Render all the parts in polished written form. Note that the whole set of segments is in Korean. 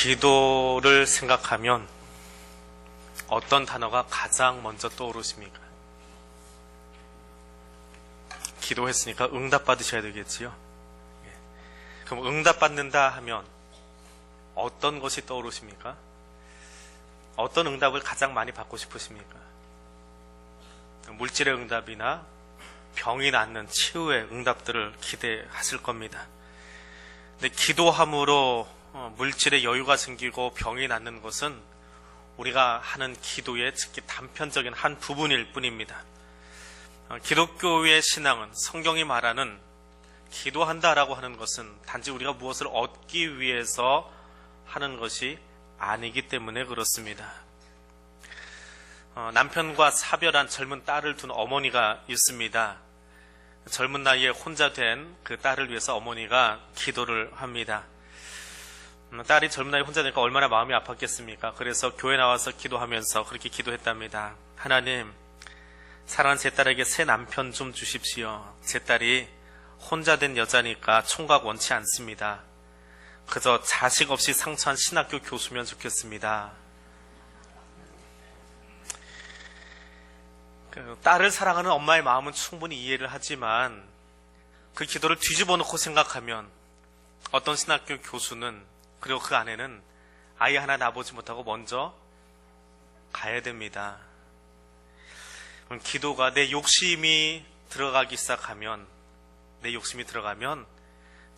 기도를 생각하면 어떤 단어가 가장 먼저 떠오르십니까? 기도했으니까 응답 받으셔야 되겠지요. 그럼 응답 받는다 하면 어떤 것이 떠오르십니까? 어떤 응답을 가장 많이 받고 싶으십니까? 물질의 응답이나 병이 낫는 치유의 응답들을 기대하실 겁니다. 근데 기도함으로 물질의 여유가 생기고 병이 낫는 것은 우리가 하는 기도의 특히 단편적인 한 부분일 뿐입니다. 기독교의 신앙은 성경이 말하는 기도한다라고 하는 것은 단지 우리가 무엇을 얻기 위해서 하는 것이 아니기 때문에 그렇습니다. 남편과 사별한 젊은 딸을 둔 어머니가 있습니다. 젊은 나이에 혼자 된 그 딸을 위해서 어머니가 기도를 합니다. 딸이 젊은 나이에 혼자 되니까 얼마나 마음이 아팠겠습니까? 그래서 교회 나와서 기도하면서 그렇게 기도했답니다. 하나님, 사랑하는 제 딸에게 새 남편 좀 주십시오. 제 딸이 혼자 된 여자니까 총각 원치 않습니다. 그저 자식 없이 상처한 신학교 교수면 좋겠습니다. 딸을 사랑하는 엄마의 마음은 충분히 이해를 하지만 그 기도를 뒤집어 놓고 생각하면 어떤 신학교 교수는 그리고 그 아내는 아이 하나 낳아보지 못하고 먼저 가야 됩니다. 기도가 내 욕심이 들어가기 시작하면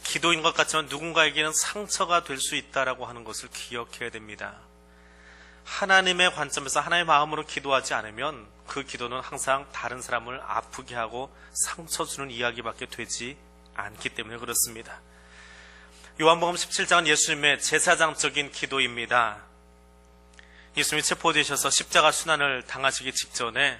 기도인 것 같지만 누군가에게는 상처가 될 수 있다라고 하는 것을 기억해야 됩니다. 하나님의 관점에서 하나님의 마음으로 기도하지 않으면 그 기도는 항상 다른 사람을 아프게 하고 상처 주는 이야기밖에 되지 않기 때문에 그렇습니다. 요한복음 17장은 예수님의 제사장적인 기도입니다. 예수님이 체포되셔서 십자가 순환을 당하시기 직전에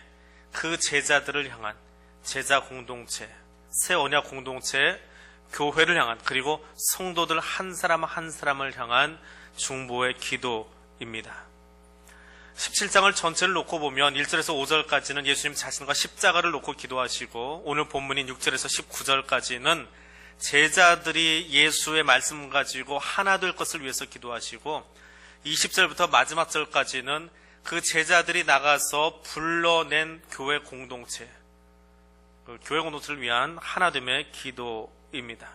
그 제자들을 향한 제자 공동체, 새 언약 공동체, 교회를 향한 그리고 성도들 한 사람 한 사람을 향한 중보의 기도입니다. 17장을 전체를 놓고 보면 1절에서 5절까지는 예수님 자신과 십자가를 놓고 기도하시고 오늘 본문인 6절에서 19절까지는 제자들이 예수의 말씀 가지고 하나 될 것을 위해서 기도하시고 20절부터 마지막 절까지는 그 제자들이 나가서 불러낸 교회 공동체, 교회 공동체를 위한 하나됨의 기도입니다.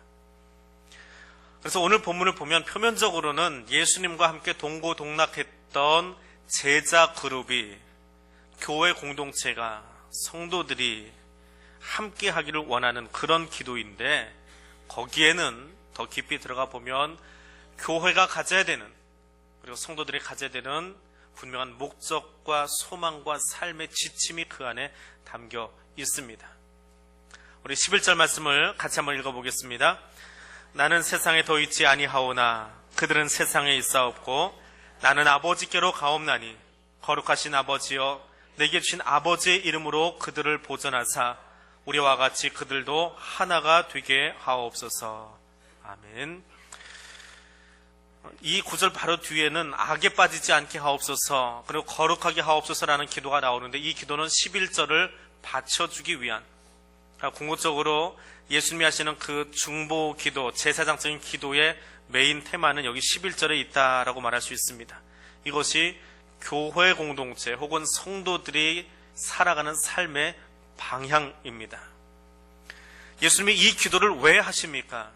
그래서 오늘 본문을 보면 표면적으로는 예수님과 함께 동고동락했던 제자 그룹이 교회 공동체가 성도들이 함께 하기를 원하는 그런 기도인데 거기에는 더 깊이 들어가 보면 교회가 가져야 되는 그리고 성도들이 가져야 되는 분명한 목적과 소망과 삶의 지침이 그 안에 담겨 있습니다. 우리 11절 말씀을 같이 한번 읽어보겠습니다. 나는 세상에 더 있지 아니하오나 그들은 세상에 있사옵고 나는 아버지께로 가옵나니 거룩하신 아버지여 내게 주신 아버지의 이름으로 그들을 보전하사 우리와 같이 그들도 하나가 되게 하옵소서. 아멘. 이 구절 바로 뒤에는 악에 빠지지 않게 하옵소서 그리고 거룩하게 하옵소서라는 기도가 나오는데 이 기도는 11절을 받쳐주기 위한 궁극적으로 예수님이 하시는 그 중보 기도, 제사장적인 기도의 메인 테마는 여기 11절에 있다라고 말할 수 있습니다. 이것이 교회 공동체 혹은 성도들이 살아가는 삶의 방향입니다. 예수님이 이 기도를 왜 하십니까?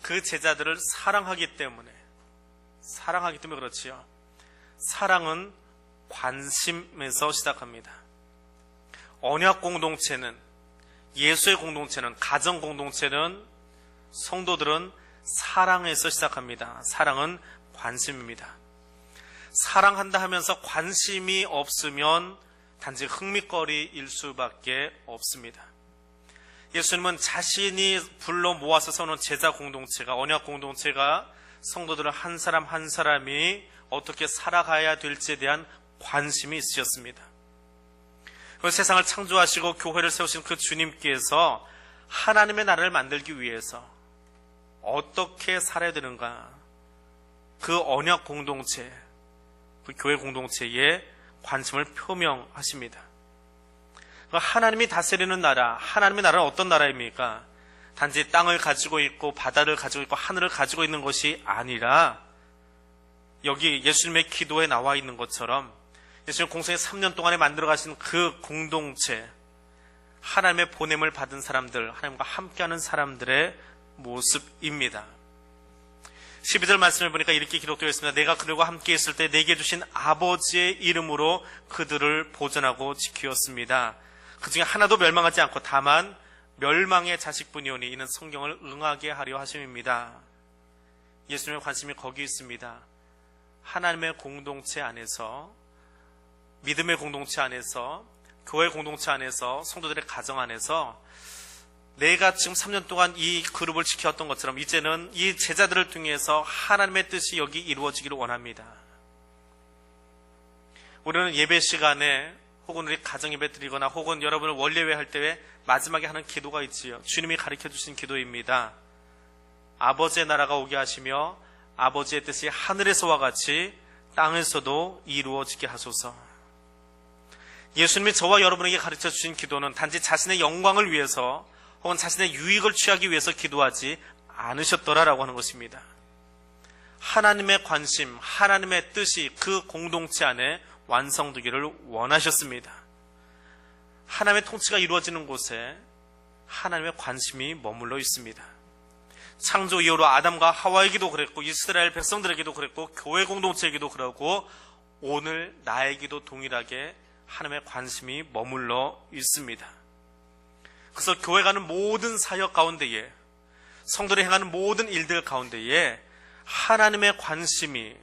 그 제자들을 사랑하기 때문에 그렇지요. 사랑은 관심에서 시작합니다. 언약 공동체는, 예수의 공동체는, 가정 공동체는, 성도들은 사랑에서 시작합니다. 사랑은 관심입니다. 사랑한다 하면서 관심이 없으면 단지 흥미거리일 수밖에 없습니다. 예수님은 자신이 불러 모아서 세우는 제자 공동체가, 언약 공동체가 성도들 한 사람 한 사람이 어떻게 살아가야 될지에 대한 관심이 있으셨습니다. 세상을 창조하시고 교회를 세우신 그 주님께서 하나님의 나라를 만들기 위해서 어떻게 살아야 되는가, 그 언약 공동체, 그 교회 공동체에 관심을 표명하십니다. 하나님이 다스리는 나라, 하나님의 나라는 어떤 나라입니까? 단지 땅을 가지고 있고 바다를 가지고 있고 하늘을 가지고 있는 것이 아니라 여기 예수님의 기도에 나와 있는 것처럼 예수님 공생애 3년 동안에 만들어 가신 그 공동체, 하나님의 보냄을 받은 사람들, 하나님과 함께하는 사람들의 모습입니다. 12절 말씀을 보니까 이렇게 기록되어 있습니다. 내가 그들과 함께 있을 때 내게 주신 아버지의 이름으로 그들을 보존하고 지키었습니다. 그 중에 하나도 멸망하지 않고 다만 멸망의 자식뿐이오니 이는 성경을 응하게 하려 하심입니다. 예수님의 관심이 거기 있습니다. 하나님의 공동체 안에서, 믿음의 공동체 안에서, 교회 공동체 안에서, 성도들의 가정 안에서 내가 지금 3년 동안 이 그룹을 지켜왔던 것처럼 이제는 이 제자들을 통해서 하나님의 뜻이 여기 이루어지기를 원합니다. 우리는 예배 시간에 혹은 우리 가정 예배 드리거나 혹은 여러분을 원례회 할 때 마지막에 하는 기도가 있지요. 주님이 가르쳐 주신 기도입니다. 아버지의 나라가 오게 하시며 아버지의 뜻이 하늘에서와 같이 땅에서도 이루어지게 하소서. 예수님이 저와 여러분에게 가르쳐 주신 기도는 단지 자신의 영광을 위해서 혹은 자신의 유익을 취하기 위해서 기도하지 않으셨더라라고 하는 것입니다. 하나님의 관심, 하나님의 뜻이 그 공동체 안에 완성되기를 원하셨습니다. 하나님의 통치가 이루어지는 곳에 하나님의 관심이 머물러 있습니다. 창조 이후로 아담과 하와에게도 그랬고 이스라엘 백성들에게도 그랬고 교회 공동체에게도 그러고 오늘 나에게도 동일하게 하나님의 관심이 머물러 있습니다. 그래서 교회가 하는 모든 사역 가운데에, 성도들이 행하는 모든 일들 가운데에 하나님의 관심이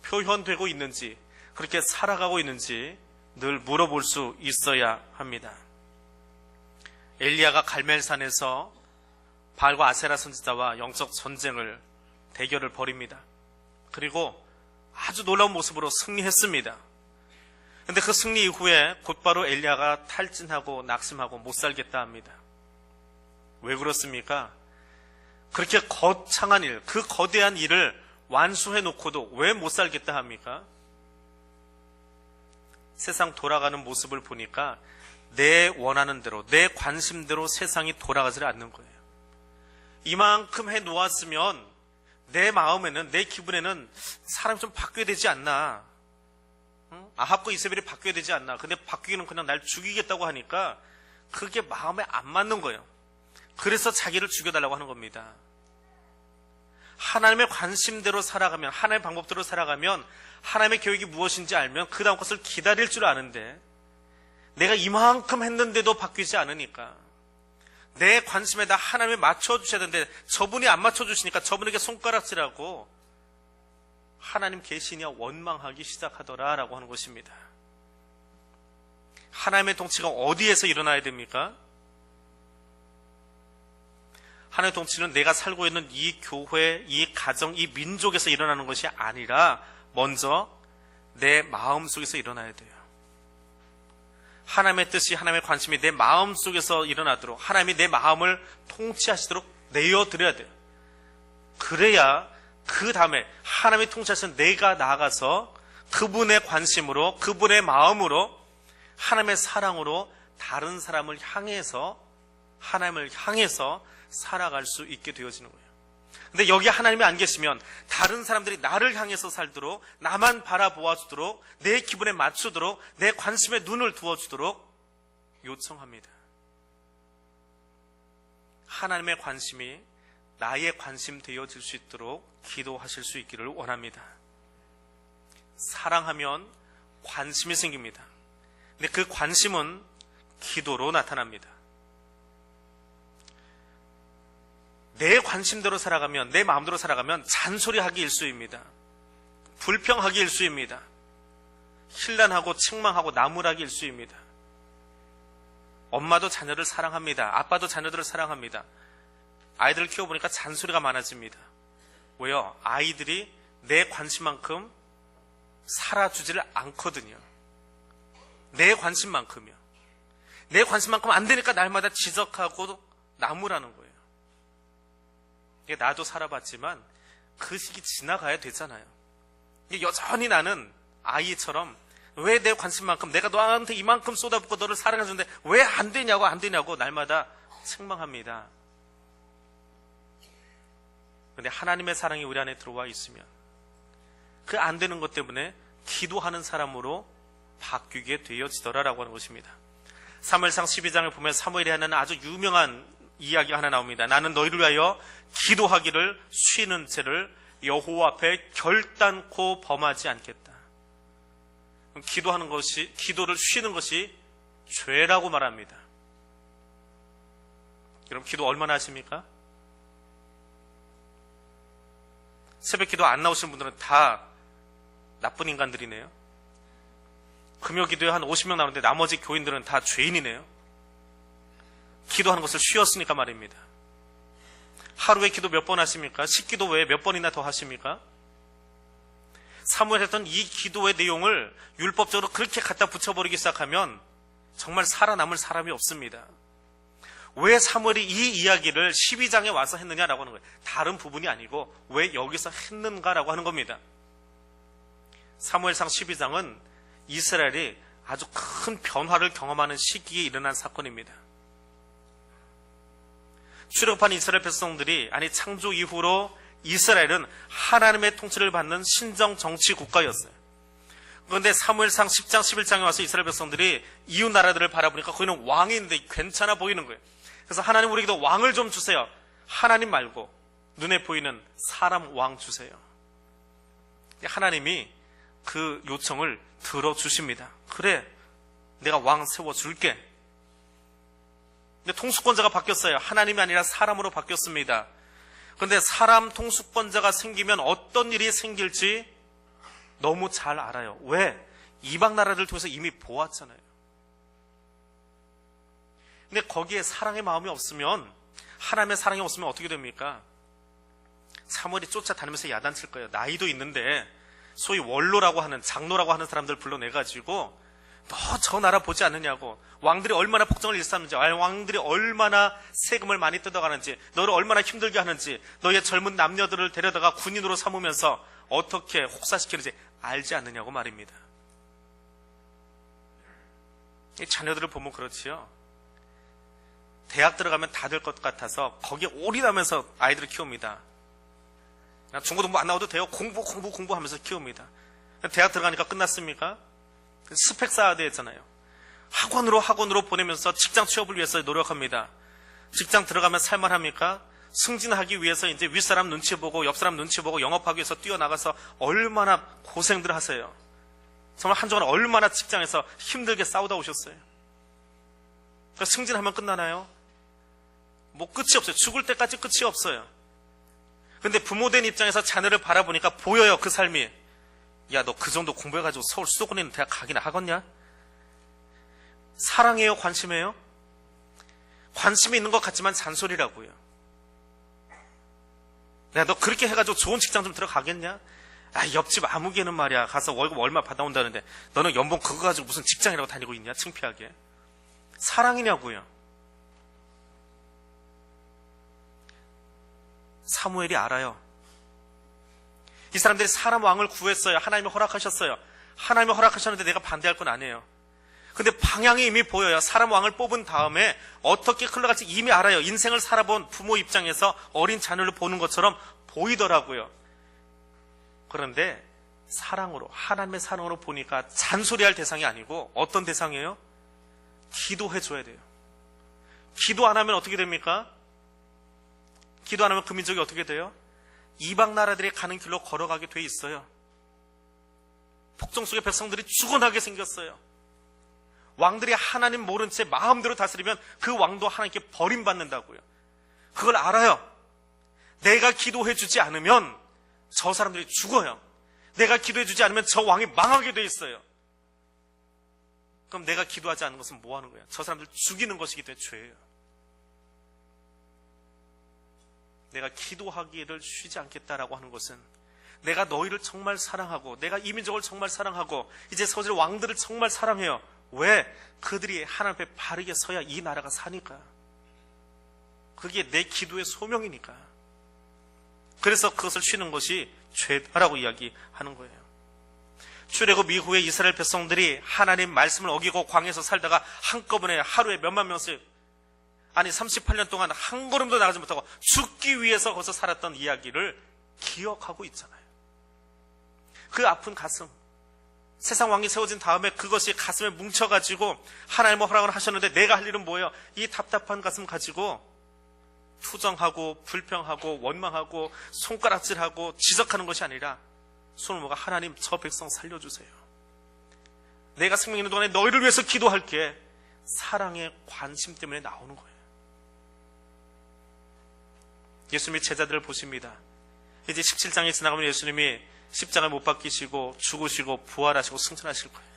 표현되고 있는지, 그렇게 살아가고 있는지 늘 물어볼 수 있어야 합니다. 엘리야가 갈멜산에서 바알과 아세라 선지자와 영적 전쟁을, 대결을 벌입니다. 그리고 아주 놀라운 모습으로 승리했습니다. 그런데 그 승리 이후에 곧바로 엘리야가 탈진하고 낙심하고 못 살겠다 합니다. 왜 그렇습니까? 그렇게 거창한 일, 그 거대한 일을 완수해 놓고도 왜 못 살겠다 합니까? 세상 돌아가는 모습을 보니까 내 원하는 대로, 내 관심대로 세상이 돌아가지 않는 거예요. 이만큼 해 놓았으면 내 마음에는, 내 기분에는 사람이 좀 바뀌어야 되지 않나. 아합과 이세벨이 바뀌어야 되지 않나. 근데 바뀌기는 그냥 날 죽이겠다고 하니까 그게 마음에 안 맞는 거예요. 그래서 자기를 죽여달라고 하는 겁니다. 하나님의 관심대로 살아가면, 하나님의 방법대로 살아가면, 하나님의 계획이 무엇인지 알면 그 다음 것을 기다릴 줄 아는데 내가 이만큼 했는데도 바뀌지 않으니까 내 관심에다 하나님이 맞춰주셔야 되는데 저분이 안 맞춰주시니까 저분에게 손가락질하고 하나님 계시냐 원망하기 시작하더라라고 하는 것입니다. 하나님의 통치가 어디에서 일어나야 됩니까? 하나님의 통치는 내가 살고 있는 이 교회, 이 가정, 이 민족에서 일어나는 것이 아니라 먼저 내 마음 속에서 일어나야 돼요. 하나님의 뜻이, 하나님의 관심이 내 마음 속에서 일어나도록 하나님이 내 마음을 통치하시도록 내어드려야 돼요. 그래야 그 다음에 하나님이 통치하신 내가 나아가서 그분의 관심으로, 그분의 마음으로, 하나님의 사랑으로 다른 사람을 향해서, 하나님을 향해서 살아갈 수 있게 되어지는 거예요. 근데 여기 하나님이 안 계시면 다른 사람들이 나를 향해서 살도록, 나만 바라보아주도록, 내 기분에 맞추도록, 내 관심에 눈을 두어주도록 요청합니다. 하나님의 관심이 나의 관심 되어질 수 있도록 기도하실 수 있기를 원합니다. 사랑하면 관심이 생깁니다. 근데 그 관심은 기도로 나타납니다. 내 관심대로 살아가면, 내 마음대로 살아가면 잔소리하기 일쑤입니다. 불평하기 일쑤입니다. 힐난하고 책망하고 나무라기 일쑤입니다. 엄마도 자녀를 사랑합니다. 아빠도 자녀들을 사랑합니다. 아이들을 키워보니까 잔소리가 많아집니다. 왜요? 아이들이 내 관심만큼 살아주지를 않거든요. 내 관심만큼이요. 내 관심만큼 안 되니까 날마다 지적하고 나무라는 거예요. 나도 살아봤지만 그 시기 지나가야 되잖아요. 여전히 나는 아이처럼 왜 내 관심만큼, 내가 너한테 이만큼 쏟아붓고 너를 사랑해주는데 왜 안 되냐고 날마다 책망합니다. 그런데 하나님의 사랑이 우리 안에 들어와 있으면, 그 안 되는 것 때문에 기도하는 사람으로 바뀌게 되어지더라라고 하는 것입니다. 사무엘상 12장을 보면 사무엘이 하는 아주 유명한 이야기가 하나 나옵니다. 나는 너희를 위하여 기도하기를 쉬는 죄를 여호와 앞에 결단코 범하지 않겠다. 기도를 쉬는 것이 죄라고 말합니다. 여러분, 기도 얼마나 하십니까? 새벽 기도 안 나오시는 분들은 다 나쁜 인간들이네요. 금요 기도에 한 50명 나오는데 나머지 교인들은 다 죄인이네요. 기도하는 것을 쉬었으니까 말입니다. 하루에 기도 몇 번 하십니까? 식기도 외에 몇 번이나 더 하십니까? 사무엘 했던 이 기도의 내용을 율법적으로 그렇게 갖다 붙여버리기 시작하면 정말 살아남을 사람이 없습니다. 왜 사무엘이 이 이야기를 12장에 와서 했느냐라고 하는 거예요. 다른 부분이 아니고 왜 여기서 했는가라고 하는 겁니다. 사무엘상 12장은 이스라엘이 아주 큰 변화를 경험하는 시기에 일어난 사건입니다. 출애굽한 이스라엘 백성들이, 창조 이후로 이스라엘은 하나님의 통치를 받는 신정 정치 국가였어요. 그런데 사무엘상 10장 11장에 와서 이스라엘 백성들이 이웃 나라들을 바라보니까 거기는 왕이 있는데 괜찮아 보이는 거예요. 그래서 하나님, 우리에게도 왕을 좀 주세요. 하나님 말고 눈에 보이는 사람 왕 주세요. 하나님이 그 요청을 들어주십니다. 그래, 내가 왕 세워줄게. 근데 통수권자가 바뀌었어요. 하나님이 아니라 사람으로 바뀌었습니다. 그런데 사람 통수권자가 생기면 어떤 일이 생길지 너무 잘 알아요. 왜? 이방 나라를 통해서 이미 보았잖아요. 근데 거기에 사랑의 마음이 없으면, 하나님의 사랑이 없으면 어떻게 됩니까? 사무엘이 쫓아다니면서 야단칠 거예요. 나이도 있는데 소위 원로라고 하는, 장로라고 하는 사람들 불러내가지고 너 저 나라 보지 않느냐고, 왕들이 얼마나 폭정을 일삼는지, 왕들이 얼마나 세금을 많이 뜯어가는지, 너를 얼마나 힘들게 하는지, 너의 젊은 남녀들을 데려다가 군인으로 삼으면서 어떻게 혹사시키는지 알지 않느냐고 말입니다. 이 자녀들을 보면 그렇지요. 대학 들어가면 다 될 것 같아서 거기에 올인하면서 아이들을 키웁니다. 중고등부 안 나와도 돼요. 공부하면서 키웁니다. 대학 들어가니까 끝났습니까? 스펙 쌓아야 되잖아요. 학원으로 보내면서 직장 취업을 위해서 노력합니다. 직장 들어가면 살만합니까? 승진하기 위해서 이제 윗사람 눈치 보고 옆사람 눈치 보고 영업하기 위해서 뛰어나가서 얼마나 고생들 하세요. 정말 한 주간 얼마나 직장에서 힘들게 싸우다 오셨어요. 그러니까 승진하면 끝나나요? 뭐 끝이 없어요. 죽을 때까지 끝이 없어요. 근데 부모된 입장에서 자녀를 바라보니까 보여요, 그 삶이. 야, 너 그 정도 공부해가지고 서울 수도권에 있는 대학 가기나 하겠냐? 사랑해요, 관심해요? 관심이 있는 것 같지만 잔소리라고요. 야, 너 그렇게 해가지고 좋은 직장 좀 들어가겠냐? 옆집 아무개는 말이야, 가서 월급 얼마 받아온다는데 너는 연봉 그거 가지고 무슨 직장이라고 다니고 있냐? 창피하게. 사랑이냐고요. 사무엘이 알아요. 이 사람들이 사람 왕을 구했어요. 하나님이 허락하셨어요. 하나님이 허락하셨는데 내가 반대할 건 아니에요. 근데 방향이 이미 보여요. 사람 왕을 뽑은 다음에 어떻게 흘러갈지 이미 알아요. 인생을 살아본 부모 입장에서 어린 자녀를 보는 것처럼 보이더라고요. 그런데 사랑으로, 하나님의 사랑으로 보니까 잔소리할 대상이 아니고 어떤 대상이에요? 기도해줘야 돼요. 기도 안 하면 어떻게 됩니까? 기도 안 하면 그 민족이 어떻게 돼요? 이방 나라들이 가는 길로 걸어가게 돼 있어요. 폭정 속의 백성들이 죽어나게 생겼어요. 왕들이 하나님 모른 채 마음대로 다스리면 그 왕도 하나님께 버림받는다고요. 그걸 알아요. 내가 기도해주지 않으면 저 사람들이 죽어요. 내가 기도해주지 않으면 저 왕이 망하게 돼 있어요. 그럼 내가 기도하지 않는 것은 뭐 하는 거예요? 저 사람들 죽이는 것이기 때문에 죄예요. 내가 기도하기를 쉬지 않겠다라고 하는 것은 내가 너희를 정말 사랑하고 내가 이 민족을 정말 사랑하고 이제 서질 왕들을 정말 사랑해요. 왜? 그들이 하나님 앞에 바르게 서야 이 나라가 사니까. 그게 내 기도의 소명이니까. 그래서 그것을 쉬는 것이 죄다라고 이야기하는 거예요. 출애굽 이후에 이스라엘 백성들이 하나님 말씀을 어기고 광야에서 살다가 한꺼번에 하루에 몇만 명씩, 38년 동안 한 걸음도 나가지 못하고 죽기 위해서 거기서 살았던 이야기를 기억하고 있잖아요. 그 아픈 가슴, 세상 왕이 세워진 다음에 그것이 가슴에 뭉쳐가지고 하나님의 허락을 하셨는데 내가 할 일은 뭐예요? 이 답답한 가슴 가지고 투정하고 불평하고 원망하고 손가락질하고 지적하는 것이 아니라 손을 모아 하나님 저 백성 살려주세요. 내가 생명 있는 동안에 너희를 위해서 기도할게. 사랑의 관심 때문에 나오는 거예요. 예수님이 제자들을 보십니다. 이제 17장에 지나가면 예수님이 십자가에 못 박히시고 죽으시고 부활하시고 승천하실 거예요.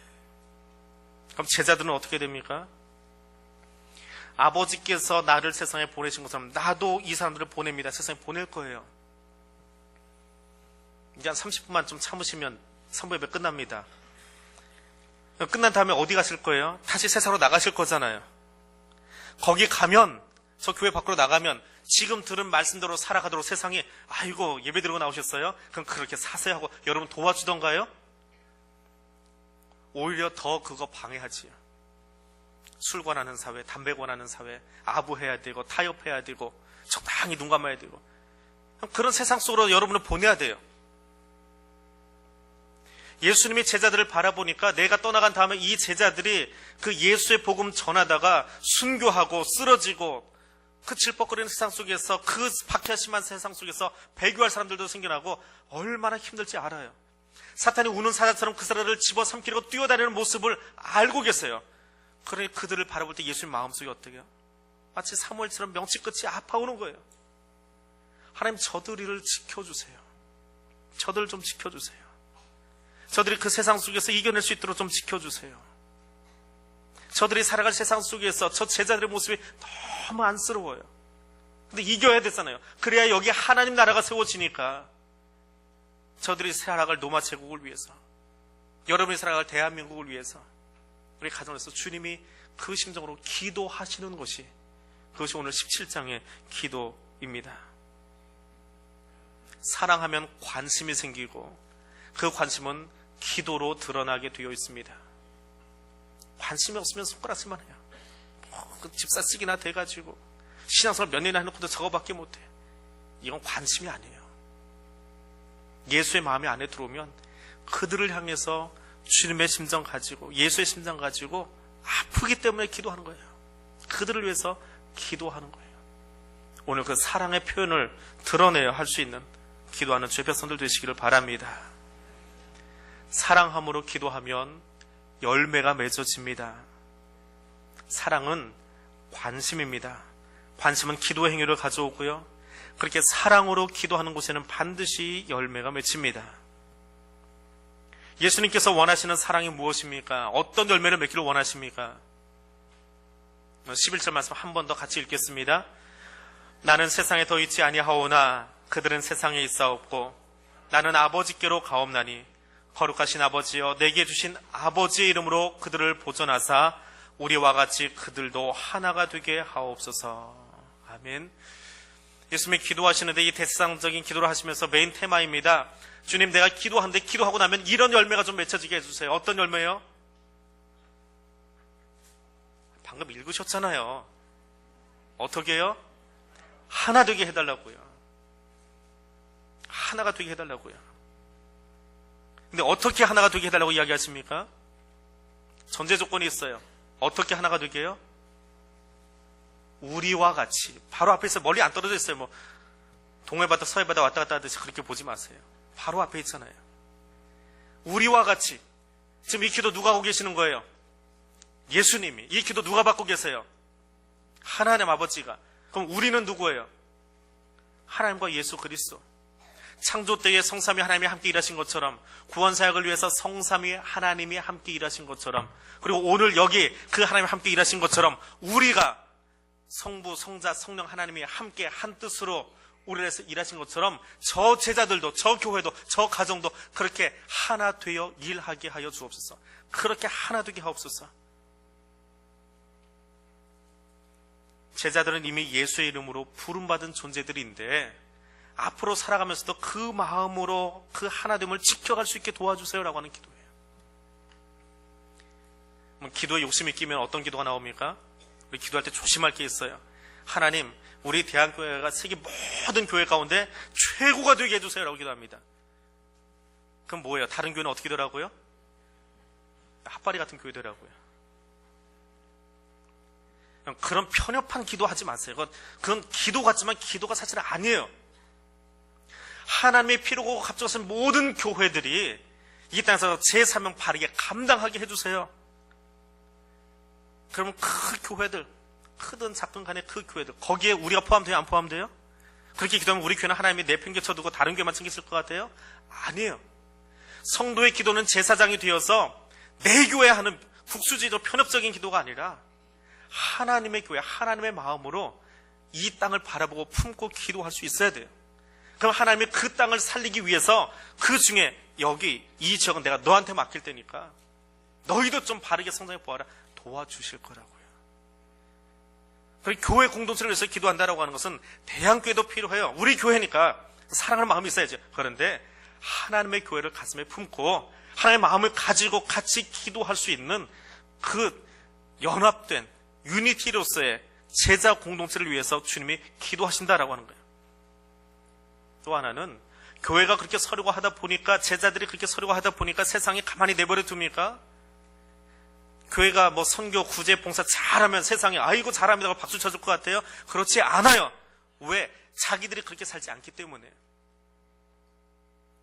그럼 제자들은 어떻게 됩니까? 아버지께서 나를 세상에 보내신 것처럼 나도 이 사람들을 보냅니다. 세상에 보낼 거예요. 이제 한 30분만 좀 참으시면 선부 예배 끝납니다. 끝난 다음에 어디 가실 거예요? 다시 세상으로 나가실 거잖아요. 거기 가면, 저 교회 밖으로 나가면 지금 들은 말씀대로 살아가도록 세상에 아이고 예배 드리고 나오셨어요? 그럼 그렇게 사세요 하고 여러분 도와주던가요? 오히려 더 그거 방해하지요. 술 권하는 사회, 담배 권하는 사회, 아부해야 되고 타협해야 되고 적당히 눈 감아야 되고 그런 세상 속으로 여러분을 보내야 돼요. 예수님이 제자들을 바라보니까 내가 떠나간 다음에 이 제자들이 그 예수의 복음 전하다가 순교하고 쓰러지고 그 질퍽거리는 세상 속에서 그 박해심한 세상 속에서 배교할 사람들도 생겨나고 얼마나 힘들지 알아요. 사탄이 우는 사자처럼 그 사람들을 집어삼키려고 뛰어다니는 모습을 알고 계세요. 그러니 그들을 바라볼 때 예수님 마음속이 어때요? 마치 사무엘처럼 명치 끝이 아파오는 거예요. 하나님 저들을 지켜주세요. 저들 좀 지켜주세요. 저들이 그 세상 속에서 이겨낼 수 있도록 좀 지켜주세요. 저들이 살아갈 세상 속에서 저 제자들의 모습이 너무 안쓰러워요. 근데 이겨야 되잖아요. 그래야 여기 하나님 나라가 세워지니까 저들이 살아갈 노마 제국을 위해서, 여러분이 살아갈 대한민국을 위해서 우리 가정에서 주님이 그 심정으로 기도하시는 것이, 그것이 오늘 17장의 기도입니다. 사랑하면 관심이 생기고 그 관심은 기도로 드러나게 되어 있습니다. 관심이 없으면 손가락질만 해요. 그 집사 쓰기나 돼가지고 신앙생활 몇 년이나 해놓고도 저거밖에 못해. 이건 관심이 아니에요. 예수의 마음이 안에 들어오면 그들을 향해서 주님의 심정 가지고, 예수의 심정 가지고 아프기 때문에 기도하는 거예요. 그들을 위해서 기도하는 거예요. 오늘 그 사랑의 표현을 드러내야 할 수 있는 기도하는 주의 백성들 되시기를 바랍니다. 사랑함으로 기도하면 열매가 맺어집니다. 사랑은 관심입니다. 관심은 기도의 행위를 가져오고요. 그렇게 사랑으로 기도하는 곳에는 반드시 열매가 맺힙니다. 예수님께서 원하시는 사랑이 무엇입니까? 어떤 열매를 맺기를 원하십니까? 11절 말씀 한 번 더 같이 읽겠습니다. 나는 세상에 더 있지 아니하오나 그들은 세상에 있사옵고 나는 아버지께로 가옵나니 거룩하신 아버지여 내게 주신 아버지의 이름으로 그들을 보존하사 우리와 같이 그들도 하나가 되게 하옵소서. 아멘. 예수님이 기도하시는데 이 대상적인 기도를 하시면서 메인 테마입니다. 주님, 내가 기도하는데 기도하고 나면 이런 열매가 좀 맺혀지게 해주세요. 어떤 열매요? 방금 읽으셨잖아요. 어떻게 해요? 하나 되게 해달라고요. 하나가 되게 해달라고요. 근데 어떻게 하나가 되게 해달라고 이야기하십니까? 전제 조건이 있어요. 어떻게 하나가 되게 해요? 우리와 같이. 바로 앞에 있어요. 멀리 안 떨어져 있어요. 뭐 동해 바다 서해 바다 왔다 갔다 하듯이 그렇게 보지 마세요. 바로 앞에 있잖아요. 우리와 같이. 지금 이 기도 누가 하고 계시는 거예요? 예수님이. 이 기도 누가 받고 계세요? 하나님 아버지가. 그럼 우리는 누구예요? 하나님과 예수 그리스도. 창조 때에 성삼위 하나님이 함께 일하신 것처럼, 구원사역을 위해서 성삼위 하나님이 함께 일하신 것처럼, 그리고 오늘 여기 그 하나님이 함께 일하신 것처럼 우리가 성부, 성자, 성령 하나님이 함께 한 뜻으로 우리를 해서 일하신 것처럼 저 제자들도, 저 교회도, 저 가정도 그렇게 하나 되어 일하게 하여 주옵소서. 그렇게 하나 되게 하옵소서. 제자들은 이미 예수의 이름으로 부름받은 존재들인데 앞으로 살아가면서도 그 마음으로 그 하나됨을 지켜갈 수 있게 도와주세요라고 하는 기도예요. 기도에 욕심이 끼면 어떤 기도가 나옵니까? 우리 기도할 때 조심할 게 있어요. 하나님, 우리 대한교회가 세계 모든 교회 가운데 최고가 되게 해주세요라고 기도합니다. 그럼 뭐예요? 다른 교회는 어떻게 되더라고요? 핫바리 같은 교회더라고요. 그런 편협한 기도하지 마세요. 그건 기도 같지만 기도가 사실 아니에요. 하나님의 피로 값져가신 모든 교회들이 이 땅에서 제 사명 바르게 감당하게 해주세요. 그러면 그 교회들, 크든 작든 간에 그 교회들, 거기에 우리가 포함돼요? 안 포함돼요? 그렇게 기도하면 우리 교회는 하나님이 내팽개쳐두고 다른 교회만 챙겼을 것 같아요? 아니에요. 성도의 기도는 제사장이 되어서 내 교회 하는 국수지도 편협적인 기도가 아니라 하나님의 교회, 하나님의 마음으로 이 땅을 바라보고 품고 기도할 수 있어야 돼요. 그럼 하나님이 그 땅을 살리기 위해서 그 중에 여기 이 지역은 내가 너한테 맡길 테니까 너희도 좀 바르게 성장해 보아라 도와주실 거라고요. 교회 공동체를 위해서 기도한다라고 하는 것은 대형교회도 필요해요. 우리 교회니까 사랑하는 마음이 있어야죠. 그런데 하나님의 교회를 가슴에 품고 하나님의 마음을 가지고 같이 기도할 수 있는 그 연합된 유니티로서의 제자 공동체를 위해서 주님이 기도하신다라고 하는 거예요. 또 하나는 교회가 그렇게 서려고 하다 보니까 제자들이 그렇게 서려고 하다 보니까 세상이 가만히 내버려 둡니까? 교회가 뭐 선교, 구제, 봉사 잘하면 세상에 아이고 잘합니다 박수 쳐줄 것 같아요? 그렇지 않아요. 왜? 자기들이 그렇게 살지 않기 때문에.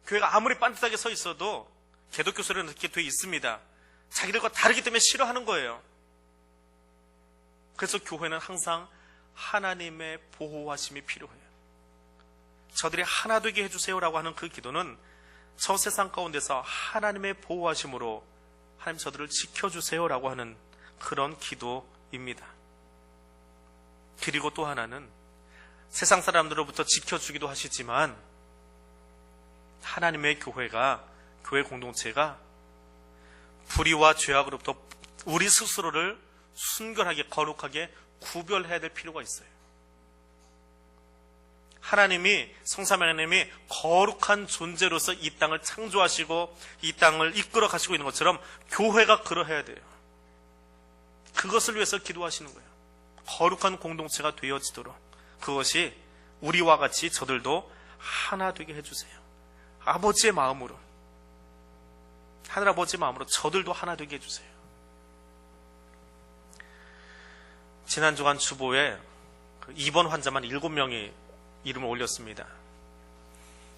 교회가 아무리 빤듯하게 서 있어도 개독교 소리는 그렇게 돼 있습니다. 자기들과 다르기 때문에 싫어하는 거예요. 그래서 교회는 항상 하나님의 보호하심이 필요해요. 저들이 하나 되게 해주세요라고 하는 그 기도는 저 세상 가운데서 하나님의 보호하심으로 하나님 저들을 지켜주세요라고 하는 그런 기도입니다. 그리고 또 하나는 세상 사람들로부터 지켜주기도 하시지만 하나님의 교회가, 교회 공동체가 불의와 죄악으로부터 우리 스스로를 순결하게 거룩하게 구별해야 될 필요가 있어요. 하나님이, 성삼위 하나님이 거룩한 존재로서 이 땅을 창조하시고 이 땅을 이끌어 가시고 있는 것처럼 교회가 그러해야 돼요. 그것을 위해서 기도하시는 거예요. 거룩한 공동체가 되어지도록. 그것이 우리와 같이 저들도 하나 되게 해주세요. 아버지의 마음으로, 하늘아버지의 마음으로 저들도 하나 되게 해주세요. 지난 주간 주보에 입원 환자만 7명이 이름을 올렸습니다.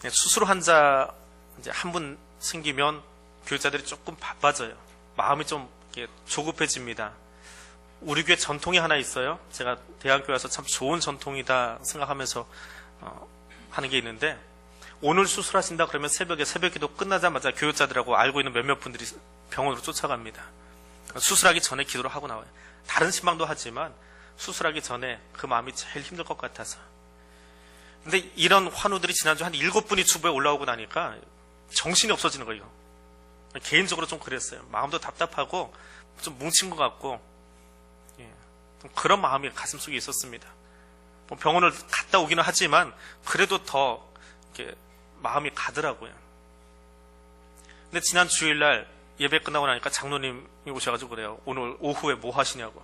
수술 환자 한 분 생기면 교육자들이 조금 바빠져요. 마음이 좀 이렇게 조급해집니다. 우리 교회 전통이 하나 있어요. 제가 대학교에 와서 참 좋은 전통이다 생각하면서 하는 게 있는데, 오늘 수술하신다 그러면 새벽에 새벽기도 끝나자마자 교육자들하고 알고 있는 몇몇 분들이 병원으로 쫓아갑니다. 수술하기 전에 기도를 하고 나와요. 다른 신방도 하지만 수술하기 전에 그 마음이 제일 힘들 것 같아서. 근데 이런 환우들이 지난주 한 7분이 주보에 올라오고 나니까 정신이 없어지는 거예요. 개인적으로 좀 그랬어요. 마음도 답답하고 좀 뭉친 것 같고, 그런 마음이 가슴속에 있었습니다. 병원을 갔다 오기는 하지만 그래도 더 이렇게 마음이 가더라고요. 근데 지난 주일날 예배 끝나고 나니까 장로님이 오셔가지고 그래요. 오늘 오후에 뭐 하시냐고.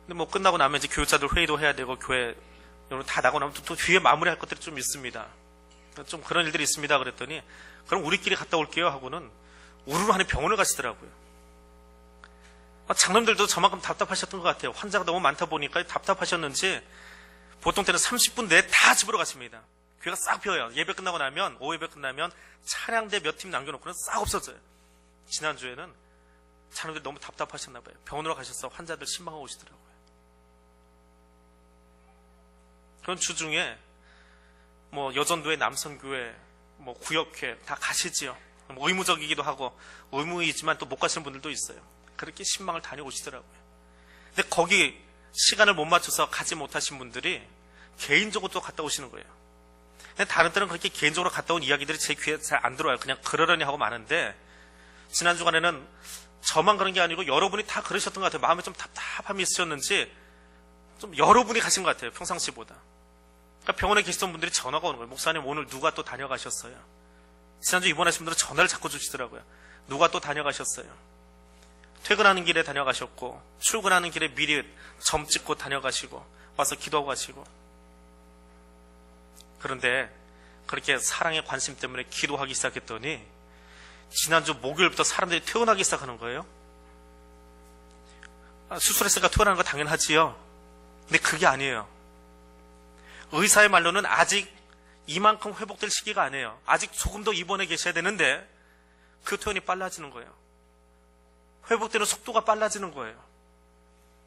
근데 뭐 끝나고 나면 이제 교육자들 회의도 해야 되고 교회 여러분 다 나고 나면 또 뒤에 마무리할 것들이 좀 있습니다. 좀 그런 일들이 있습니다. 그랬더니 그럼 우리끼리 갔다 올게요 하고는 우르르 하는 병원을 가시더라고요. 장로님들도 저만큼 답답하셨던 것 같아요. 환자가 너무 많다 보니까 답답하셨는지 보통 때는 30분 내에 다 집으로 가십니다. 교회가 싹 비어요. 예배 끝나고 나면, 오후 예배 끝나면 차량대 몇 팀 남겨놓고는 싹 없어져요. 지난주에는 장로님들이 너무 답답하셨나 봐요. 병원으로 가셔서 환자들 신방하고 오시더라고요. 그런 주 중에 뭐 여전도회, 남성교회, 뭐 구역회 다 가시지요. 뭐 의무적이기도 하고 의무이지만 또 못 가시는 분들도 있어요. 그렇게 신방을 다녀오시더라고요. 근데 거기 시간을 못 맞춰서 가지 못하신 분들이 개인적으로 또 갔다 오시는 거예요. 근데 다른 때는 그렇게 개인적으로 갔다 온 이야기들이 제 귀에 잘 안 들어와요. 그냥 그러려니 하고 마는데 지난 주간에는 저만 그런 게 아니고 여러분이 다 그러셨던 것 같아요. 마음에 좀 답답함이 있으셨는지 좀 여러분이 가신 것 같아요. 평상시보다. 그러니까 병원에 계시던 분들이 전화가 오는 거예요. 목사님 오늘 누가 또 다녀가셨어요. 지난주 입원하신 분들은 전화를 자꾸 주시더라고요. 누가 또 다녀가셨어요. 퇴근하는 길에 다녀가셨고 출근하는 길에 미리 점 찍고 다녀가시고 와서 기도하고 가시고. 그런데 그렇게 사랑의 관심 때문에 기도하기 시작했더니 지난주 목요일부터 사람들이 퇴원하기 시작하는 거예요. 수술했으니까 퇴원하는 거 당연하지요. 근데 그게 아니에요. 의사의 말로는 아직 이만큼 회복될 시기가 아니에요. 아직 조금 더 입원해 계셔야 되는데 그 퇴원이 빨라지는 거예요. 회복되는 속도가 빨라지는 거예요.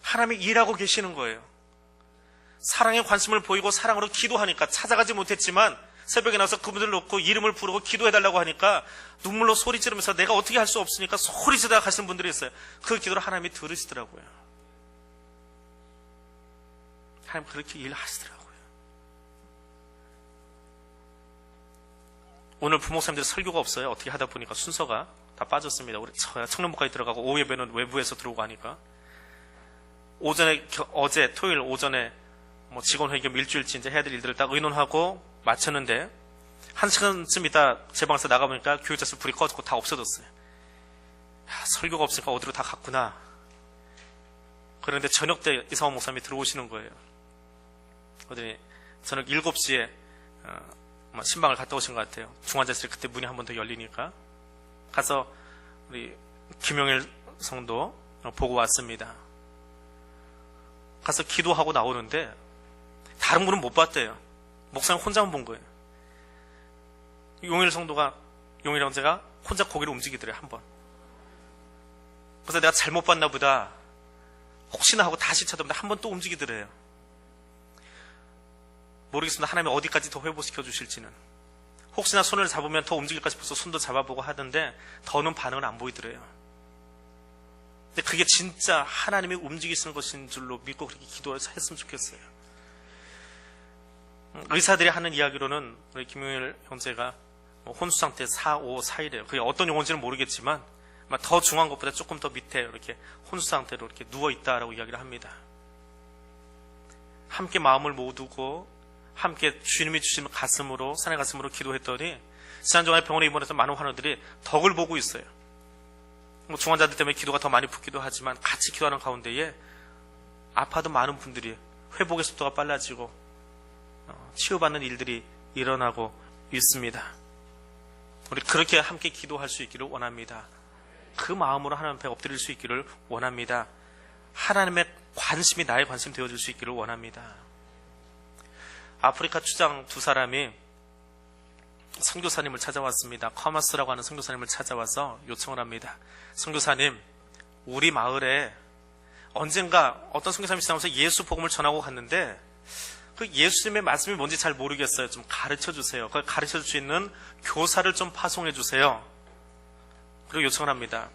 하나님이 일하고 계시는 거예요. 사랑에 관심을 보이고 사랑으로 기도하니까 찾아가지 못했지만 새벽에 나와서 그분들 놓고 이름을 부르고 기도해달라고 하니까 눈물로 소리 지르면서 내가 어떻게 할 수 없으니까 소리 지르다 가시는 분들이 있어요. 그 기도를 하나님이 들으시더라고요. 하나님 그렇게 일하시더라고요. 오늘 부목사님들 설교가 없어요. 어떻게 하다 보니까 순서가 다 빠졌습니다. 우리 청년부까지 들어가고 오후 예배는 외부에서 들어오고 하니까 오전에 어제 토요일 오전에 뭐 직원 회견 일주일치 이제 해야 될 일들을 딱 의논하고 마쳤는데 1시간쯤 있다 제 방에서 나가보니까 교육자실 불이 꺼졌고 다 없어졌어요. 야, 설교가 없으니까 어디로 다 갔구나. 그런데 저녁 때 이상원 목사님이 들어오시는 거예요. 그러더니 저녁 7시에 신방을 갔다 오신 것 같아요. 중환자실에 그때 문이 한 번 더 열리니까 가서 우리 김용일 성도 보고 왔습니다. 가서 기도하고 나오는데 다른 분은 못 봤대요. 목사님 혼자만 본 거예요. 용일 성도가, 용일 형제가 혼자 고개를 움직이더래요, 한 번. 그래서 내가 잘못 봤나 보다. 혹시나 하고 다시 쳐다보는데 한 번 또 움직이더래요. 모르겠습니다. 하나님이 어디까지 더 회복시켜 주실지는. 혹시나 손을 잡으면 더 움직일까 싶어서 손도 잡아보고 하던데 더는 반응은 안 보이더래요. 근데 그게 진짜 하나님이 움직이시는 것인 줄로 믿고 그렇게 기도했으면 좋겠어요. 의사들이 하는 이야기로는 우리 김용일 형제가 혼수 상태 4, 5, 4일이에요. 그게 어떤 용어인지는 모르겠지만 더 중요한 것보다 조금 더 밑에 이렇게 혼수 상태로 이렇게 누워있다라고 이야기를 합니다. 함께 마음을 모두고 함께 주님이 주신 가슴으로, 산의 가슴으로 기도했더니 지난주에 병원에 입원해서 많은 환우들이 덕을 보고 있어요. 중환자들 때문에 기도가 더 많이 붙기도 하지만 같이 기도하는 가운데에 아파도 많은 분들이 회복의 속도가 빨라지고 치유받는 일들이 일어나고 있습니다. 우리 그렇게 함께 기도할 수 있기를 원합니다. 그 마음으로 하나님 앞에 엎드릴 수 있기를 원합니다. 하나님의 관심이 나의 관심 되어줄 수 있기를 원합니다. 아프리카 추장 두 사람이 선교사님을 찾아왔습니다. 커마스라고 하는 선교사님을 찾아와서 요청을 합니다. 선교사님, 우리 마을에 언젠가 어떤 선교사님이 지나면서 예수 복음을 전하고 갔는데 그 예수님의 말씀이 뭔지 잘 모르겠어요. 좀 가르쳐 주세요. 그걸 가르쳐 줄 수 있는 교사를 좀 파송해 주세요. 그리고 요청을 합니다.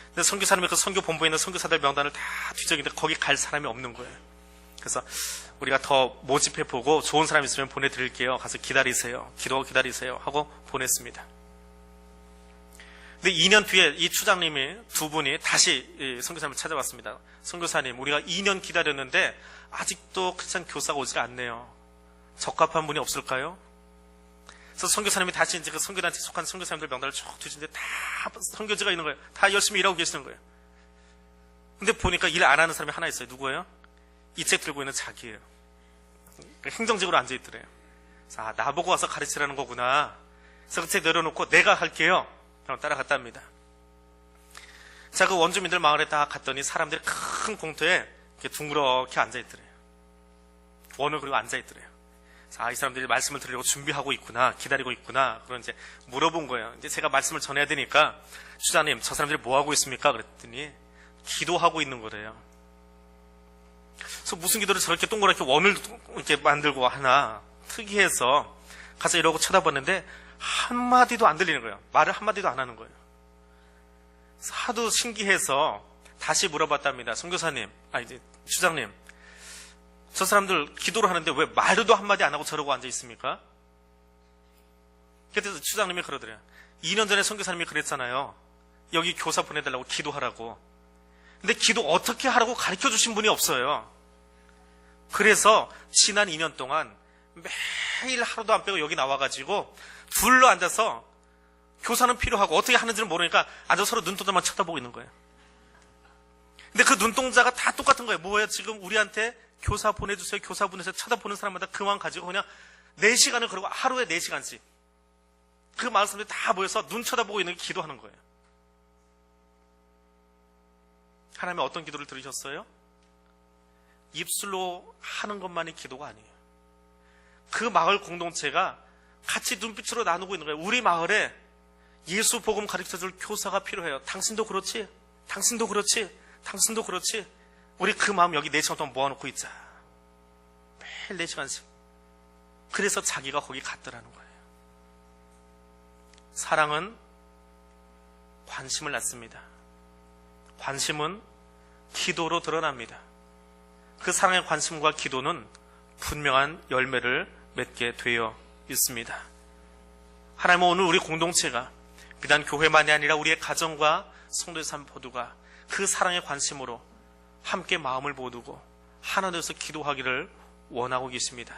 근데 선교사님이 그 선교 본부에 있는 선교사들 명단을 다 뒤적이는데 거기 갈 사람이 없는 거예요. 그래서 우리가 더 모집해 보고 좋은 사람 있으면 보내드릴게요. 가서 기다리세요. 기도하고 기다리세요. 하고 보냈습니다. 근데 2년 뒤에 이 추장님이 두 분이 다시 선교사님을 찾아왔습니다. 선교사님, 우리가 2년 기다렸는데 아직도 크리스찬 교사가 오지 않네요. 적합한 분이 없을까요? 그래서 선교사님이 다시 이제 그 선교단체에 속한 선교사님들 명단을 쭉 뒤지는데 다 선교지가 있는 거예요. 다 열심히 일하고 계시는 거예요. 근데 보니까 일 안 하는 사람이 하나 있어요. 누구예요? 이 책 들고 있는 자기예요. 행정직으로 앉아있더래요. 자, 나보고 와서 가르치라는 거구나. 그래서 그 책 내려놓고 내가 할게요. 그럼 따라갔답니다. 자, 그 원주민들 마을에 다 갔더니 사람들이 큰 공터에 이렇게 둥그렇게 앉아있더래요. 원을 그리고 앉아있더래요. 자, 이 사람들이 말씀을 들으려고 준비하고 있구나, 기다리고 있구나. 그런 이제 물어본 거예요. 이제 제가 말씀을 전해야 되니까, 주장님, 저 사람들이 뭐 하고 있습니까? 그랬더니 기도하고 있는 거래요. 그래서 무슨 기도를 저렇게 동그랗게 원을 이렇게 만들고 하나 특이해서 가서 이러고 쳐다봤는데 한마디도 안 들리는 거예요. 말을 한마디도 안 하는 거예요. 하도 신기해서 다시 물어봤답니다. 선교사님, 이제 주장님, 저 사람들 기도를 하는데 왜 말도 한마디 안 하고 저러고 앉아 있습니까? 그래서 주장님이 그러더래요. 2년 전에 선교사님이 그랬잖아요. 여기 교사 보내달라고 기도하라고. 근데 기도 어떻게 하라고 가르쳐 주신 분이 없어요. 그래서 지난 2년 동안 매일 하루도 안 빼고 여기 나와가지고 둘러 앉아서 교사는 필요하고 어떻게 하는지는 모르니까 앉아서 서로 눈동자만 쳐다보고 있는 거예요. 근데 그 눈동자가 다 똑같은 거예요. 뭐예요? 지금 우리한테 교사 보내주세요. 교사 보내주세요. 쳐다보는 사람마다 그만 가지고 그냥 4시간을 그러고 하루에 4시간씩 그 마을 사람들이 다 모여서 눈 쳐다보고 있는 게 기도하는 거예요. 하나님이 어떤 기도를 들으셨어요? 입술로 하는 것만이 기도가 아니에요. 그 마을 공동체가 같이 눈빛으로 나누고 있는 거예요. 우리 마을에 예수 복음 가르쳐줄 교사가 필요해요. 당신도 그렇지? 당신도 그렇지? 당신도 그렇지? 우리 그 마음 여기 4시간 동안 모아놓고 있자. 매일 4시간씩. 그래서 자기가 거기 갔더라는 거예요. 사랑은 관심을 낳습니다. 관심은 기도로 드러납니다. 그 사랑의 관심과 기도는 분명한 열매를 맺게 되어 있습니다. 하나님은 오늘 우리 공동체가 비단 교회만이 아니라 우리의 가정과 성도의 삶 모두가 그 사랑의 관심으로 함께 마음을 모으고 하나 되어서 기도하기를 원하고 계십니다.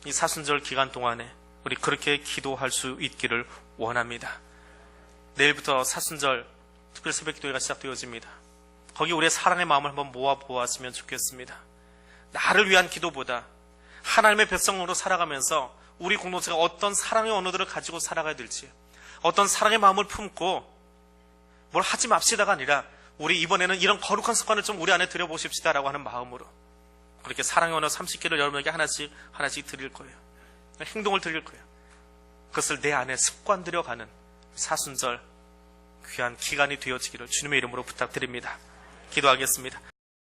이 사순절 기간 동안에 우리 그렇게 기도할 수 있기를 원합니다. 내일부터 사순절 특별 새벽 기도회가 시작되어집니다. 거기 우리의 사랑의 마음을 한번 모아보았으면 좋겠습니다. 나를 위한 기도보다 하나님의 백성으로 살아가면서 우리 공동체가 어떤 사랑의 언어들을 가지고 살아가야 될지, 어떤 사랑의 마음을 품고 뭘 하지 맙시다가 아니라 우리 이번에는 이런 거룩한 습관을 좀 우리 안에 들여보십시다라고 하는 마음으로 그렇게 사랑의 언어 30개를 여러분에게 하나씩 드릴 거예요. 행동을 드릴 거예요. 그것을 내 안에 습관 들여가는 사순절 귀한 기간이 되어지기를 주님의 이름으로 부탁드립니다. 기도하겠습니다.